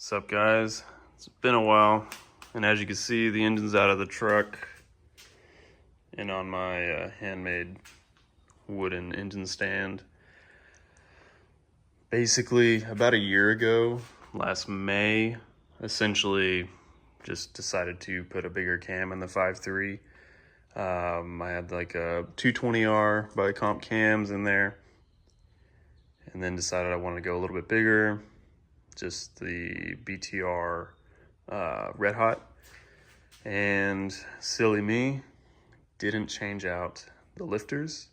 What's up, guys? It's been a while, and as you can see, the engine's out of the truck and on my handmade wooden engine stand. Basically, about a year ago, last May, essentially just decided to put a bigger cam in the 5.3. I had like a 220R by Comp Cams in there, and then decided I wanted to go a little bit bigger. Just the BTR Red Hot, and silly me, didn't change out the lifters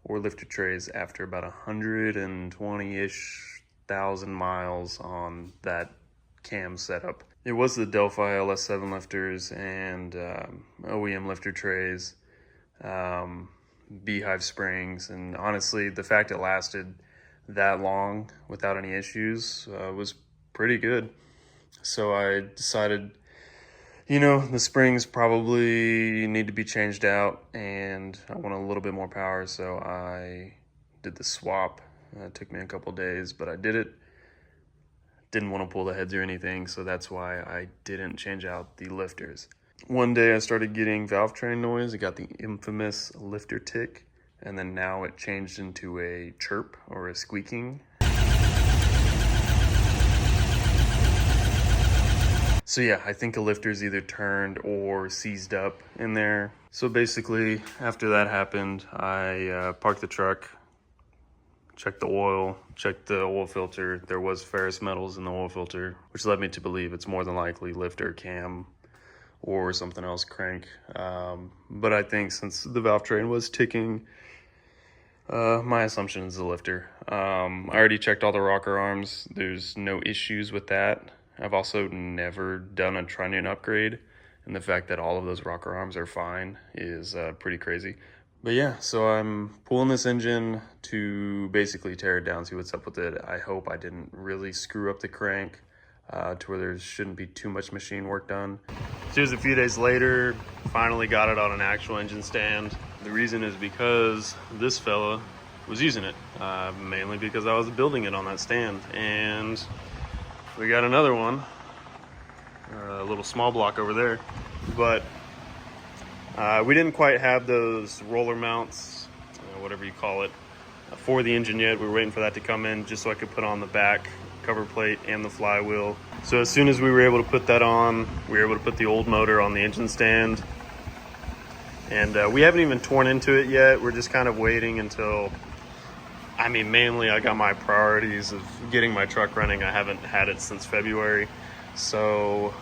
or lifter trays after about 120-ish thousand miles on that cam setup. It was the Delphi LS7 lifters and OEM lifter trays, Beehive springs, and honestly, the fact it lasted that long without any issues was pretty good. So I decided, the springs probably need to be changed out and I want a little bit more power, so I did the swap. It took me a couple days, but I did it. Didn't want to pull the heads or anything, so that's why I didn't change out the lifters. One day I started getting valve train noise. I got the infamous lifter tick, and then now it changed into a chirp or a squeaking. So yeah, I think a lifter's either turned or seized up in there. So basically, after that happened, I parked the truck, checked the oil, checked the oil filter. There was ferrous metals in the oil filter, which led me to believe it's more than likely lifter, cam, or something else, crank. But I think since the valve train was ticking, my assumption is the lifter. I already checked all the rocker arms. There's no issues with that. I've also never done a trunnion upgrade, and the fact that all of those rocker arms are fine is pretty crazy. But yeah, so I'm pulling this engine to basically tear it down, see what's up with it. I hope I didn't really screw up the crank to where there shouldn't be too much machine work done. So here's a few days later, finally got it on an actual engine stand. The reason is because this fella was using it, mainly because I was building it on that stand. And we got another one, a little small block over there, but we didn't quite have those roller mounts, whatever you call it, for the engine yet. We were waiting for that to come in just so I could put on the back cover plate and the flywheel. So as soon as we were able to put that on, we were able to put the old motor on the engine stand. And we haven't even torn into it yet. We're just kind of waiting until, mainly I got my priorities of getting my truck running. I haven't had it since February. So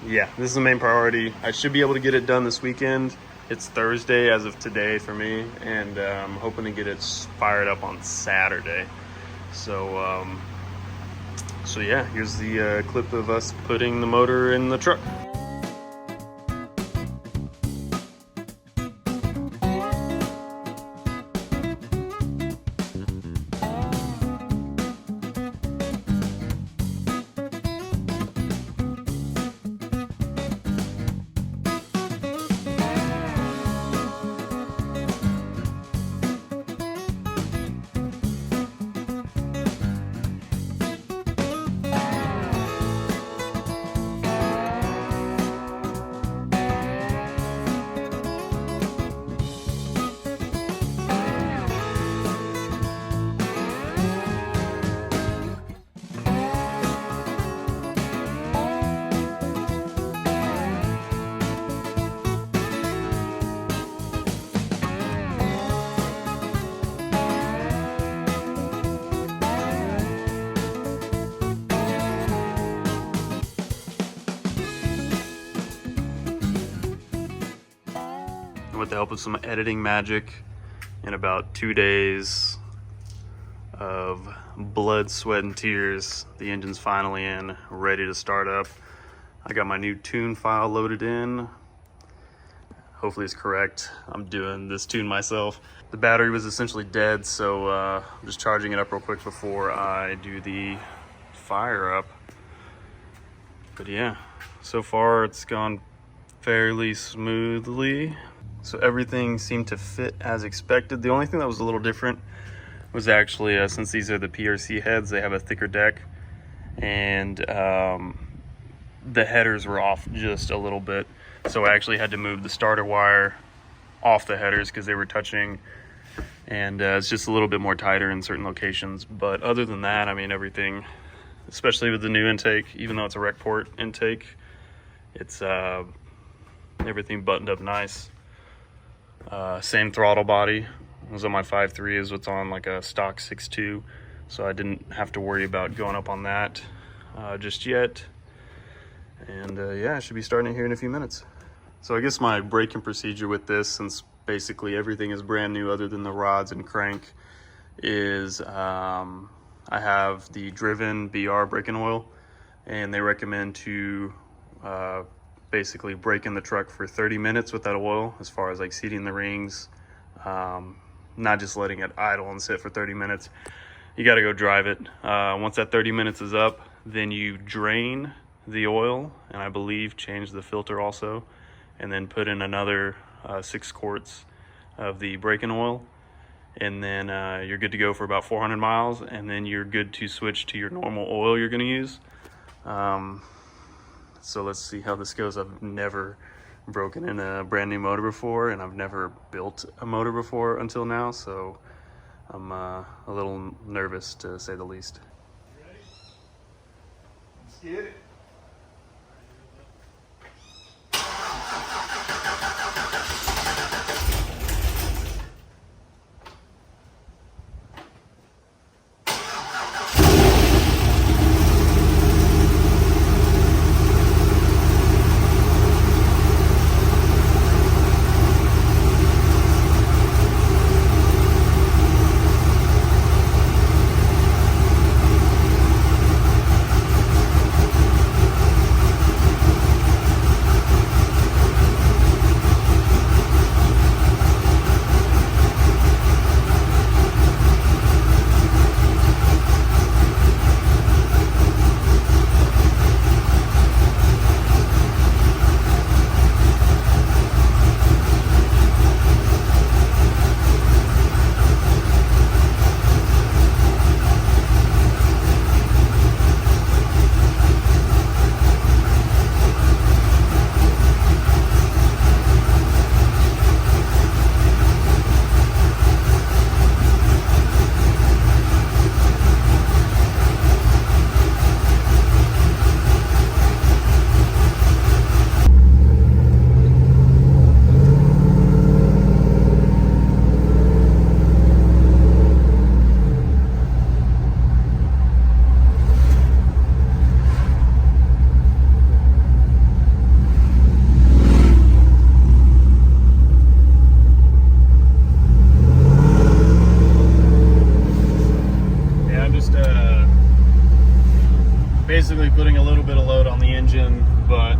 yeah, this is the main priority. I should be able to get it done this weekend. It's Thursday as of today for me, and I'm hoping to get it fired up on Saturday. So yeah, here's the clip of us putting the motor in the truck. With the help of some editing magic, in about 2 days of blood, sweat, and tears, the engine's finally in, ready to start up. I got my new tune file loaded in. Hopefully it's correct. I'm doing this tune myself. The battery was essentially dead, so I'm just charging it up real quick before I do the fire up. But yeah, so far it's gone fairly smoothly. So everything seemed to fit as expected. The only thing that was a little different was actually, since these are the PRC heads, they have a thicker deck. and the headers were off just a little bit. So I actually had to move the starter wire off the headers because they were touching, and it's just a little bit more tighter in certain locations. But other than that, I mean, everything, especially with the new intake, even though it's a rec port intake, it's everything buttoned up nice. Same throttle body. It was on my 5.3 as what's on like a stock 6.2, so I didn't have to worry about going up on that just yet. And yeah, I should be starting it here in a few minutes. So I guess my braking procedure with this, since basically everything is brand new other than the rods and crank, is I have the Driven BR braking oil, and they recommend to basically brake in the truck for 30 minutes with that oil, as far as like seating the rings, not just letting it idle and sit for 30 minutes. You got to go drive it. Once that 30 minutes is up, then you drain the oil, and I believe change the filter also, and then put in another 6 quarts of the braking oil, and then you're good to go for about 400 miles, and then you're good to switch to your normal oil you're going to use. So let's see how this goes. I've never broken in a brand new motor before, and I've never built a motor before until now, so I'm a little nervous, to say the least. You ready? Let's get it. Basically putting a little bit of load on the engine, but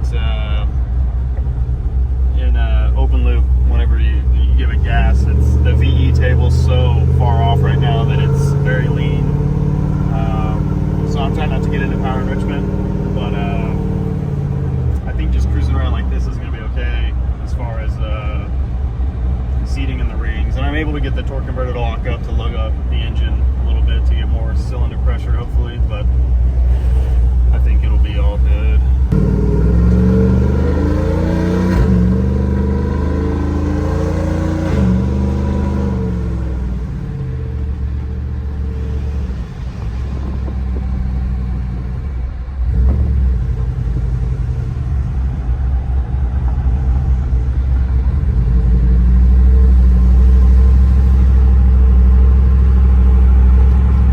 in open loop, whenever you give it gas, it's the VE table's so far off right now that it's very lean. So I'm trying not to get into power enrichment, but I think just cruising around like this is going to be okay as far as seating in the rings. And I'm able to get the torque converter lock up to lug up the engine a little bit to get more cylinder pressure, hopefully, but I think it'll be all good.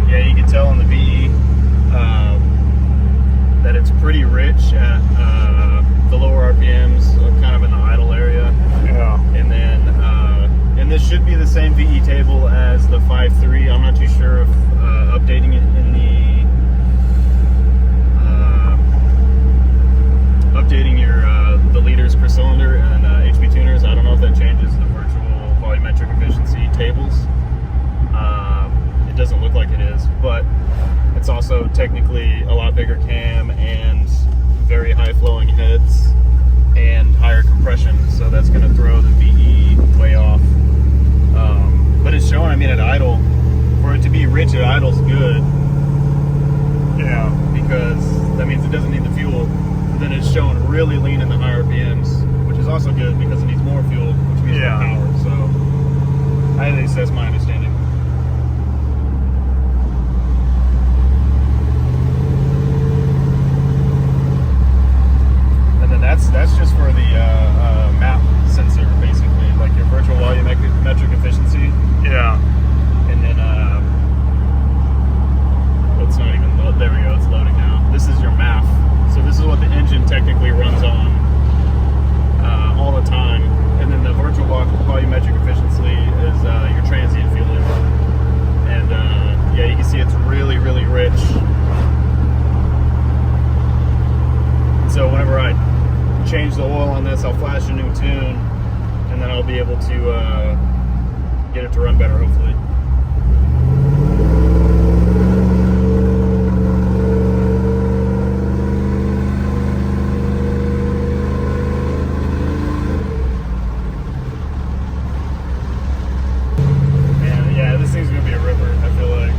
Yeah, you can tell on the VE that it's pretty rich at the lower RPMs, kind of in the idle area. Yeah. And then, and this should be the same VE table as the 5.3. I'm not too sure if updating it in the updating your the liters per cylinder and HP tuners. I don't know if that changes the virtual volumetric efficiency tables. It doesn't look like it is, but it's also technically a lot bigger cam and very high flowing heads and higher compression, so that's going to throw the VE way off. But it's showing, I mean, at idle, for it to be rich at idle is good. really lean in the higher RPMs, which is also good because it needs more fuel, which means more power. So at least that's my understanding. And then that's just for the map sensor, basically, like your virtual volumetric efficiency. Yeah. And then it's not even there we go, it's loading now. This is your MAF. So this is what the engine technically runs on all the time. And then the virtual volumetric efficiency is your transient fueling. And yeah, you can see it's really, really rich. And so whenever I change the oil on this, I'll flash a new tune, and then I'll be able to get it to run better, hopefully. And yeah, this thing's gonna be a ripper. I feel like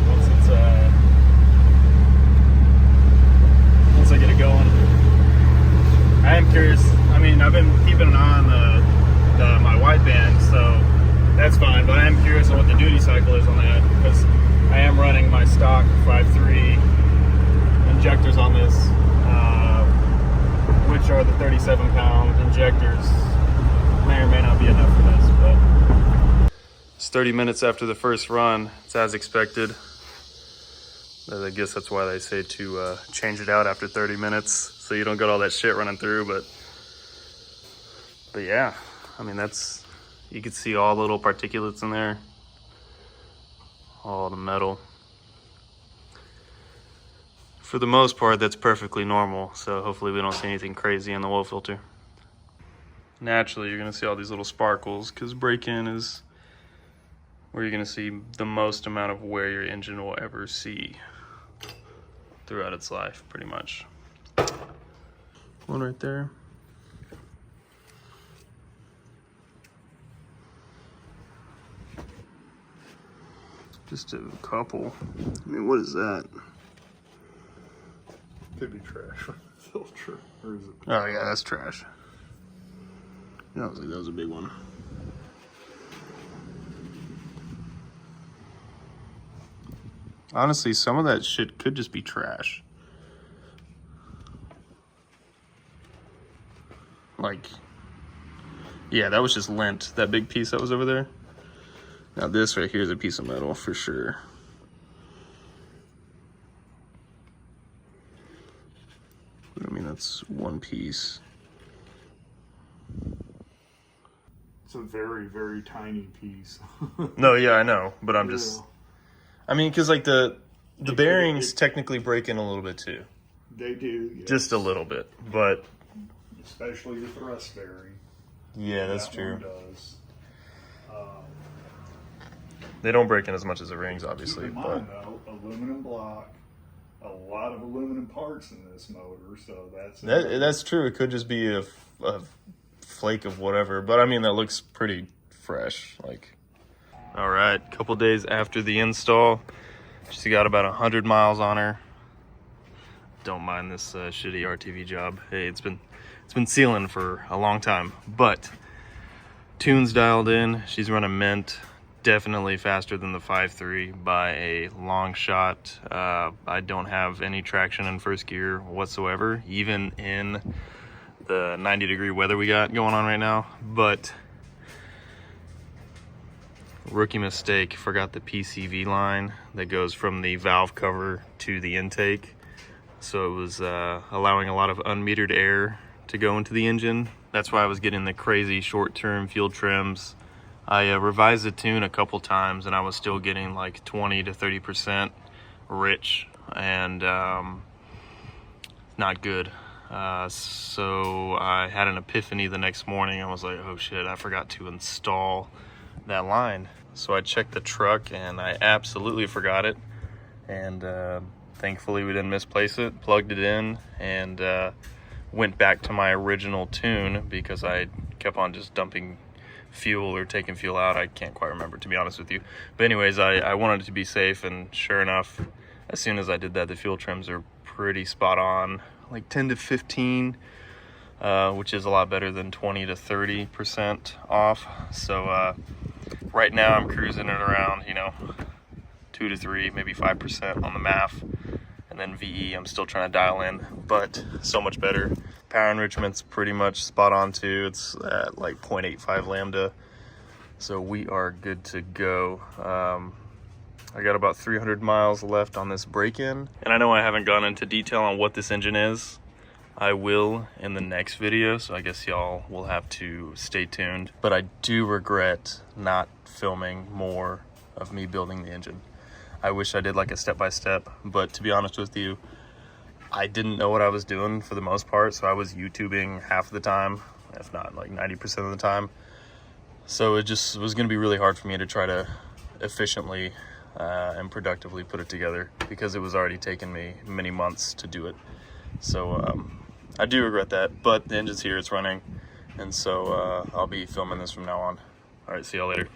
once I get it going. I am curious. I mean, I've been keeping an eye on my wideband, so that's fine. But I am curious on what the duty cycle is on that, because I am running my stock 5.3 injectors on this, which are the 37-pound injectors. May or may not be enough for this, but It's 30 minutes after the first run. It's as expected. I guess that's why they say to change it out after 30 minutes, so you don't get all that shit running through. But yeah, I mean, that's, you can see all the little particulates in there, all the metal. For the most part, that's perfectly normal, so hopefully we don't see anything crazy in the oil filter. Naturally, you're gonna see all these little sparkles, because break-in is where you're gonna see the most amount of wear your engine will ever see throughout its life, pretty much. One right there. Just a couple. I mean, what is that? Could be trash filter, or is it? Oh yeah, that's trash. Yeah, I was like, that was a big one. Honestly, some of that shit could just be trash. Like, yeah, that was just lint, that big piece that was over there. Now this right here is a piece of metal for sure. I mean, that's one piece. It's a very, very tiny piece. No, yeah, I know, but I'm just, Yeah. I mean, because like the bearings technically break in a little bit too. They do, yes. Just a little bit, but Especially the thrust bearing. yeah, that's That true. one does. They don't break in as much as the rings, obviously, Keep in but mind, though, aluminum block, a lot of aluminum parts in this motor, so that's true. It could just be a flake of whatever, but I mean, that looks pretty fresh. Like, all right, couple days after the install, she got about 100 miles on her. Don't mind this shitty RTV job. Hey, it's been sealing for a long time, but tune's dialed in. She's running mint. Definitely faster than the 5.3 by a long shot. I don't have any traction in first gear whatsoever, even in the 90-degree weather we got going on right now. But rookie mistake, forgot the PCV line that goes from the valve cover to the intake. So it was allowing a lot of unmetered air to go into the engine. That's why I was getting the crazy short-term fuel trims. I revised the tune a couple times and I was still getting like 20 to 30% rich, and not good. So I had an epiphany the next morning. I was like, oh shit, I forgot to install that line. So I checked the truck and I absolutely forgot it. And thankfully we didn't misplace it, plugged it in, and went back to my original tune because I kept on just dumping fuel or taking fuel out. I can't quite remember, to be honest with you. But anyways, I wanted it to be safe, and sure enough, as soon as I did that, the fuel trims are pretty spot on, like 10 to 15 which is a lot better than 20 to 30% off. So right now I'm cruising it around, you know, 2 to 3, maybe 5% on the MAF. And then VE, I'm still trying to dial in, but so much better. Power enrichment's pretty much spot on too. It's at like 0.85 lambda. So we are good to go. I got about 300 miles left on this break-in. And I know I haven't gone into detail on what this engine is. I will in the next video, so I guess y'all will have to stay tuned. But I do regret not filming more of me building the engine. I wish I did like a step-by-step, but to be honest with you, I didn't know what I was doing for the most part, so I was YouTubing half the time, if not like 90% of the time. So it just was gonna be really hard for me to try to efficiently and productively put it together because it was already taking me many months to do it. So I do regret that, but the engine's here, it's running, and so I'll be filming this from now on. All right, see y'all later.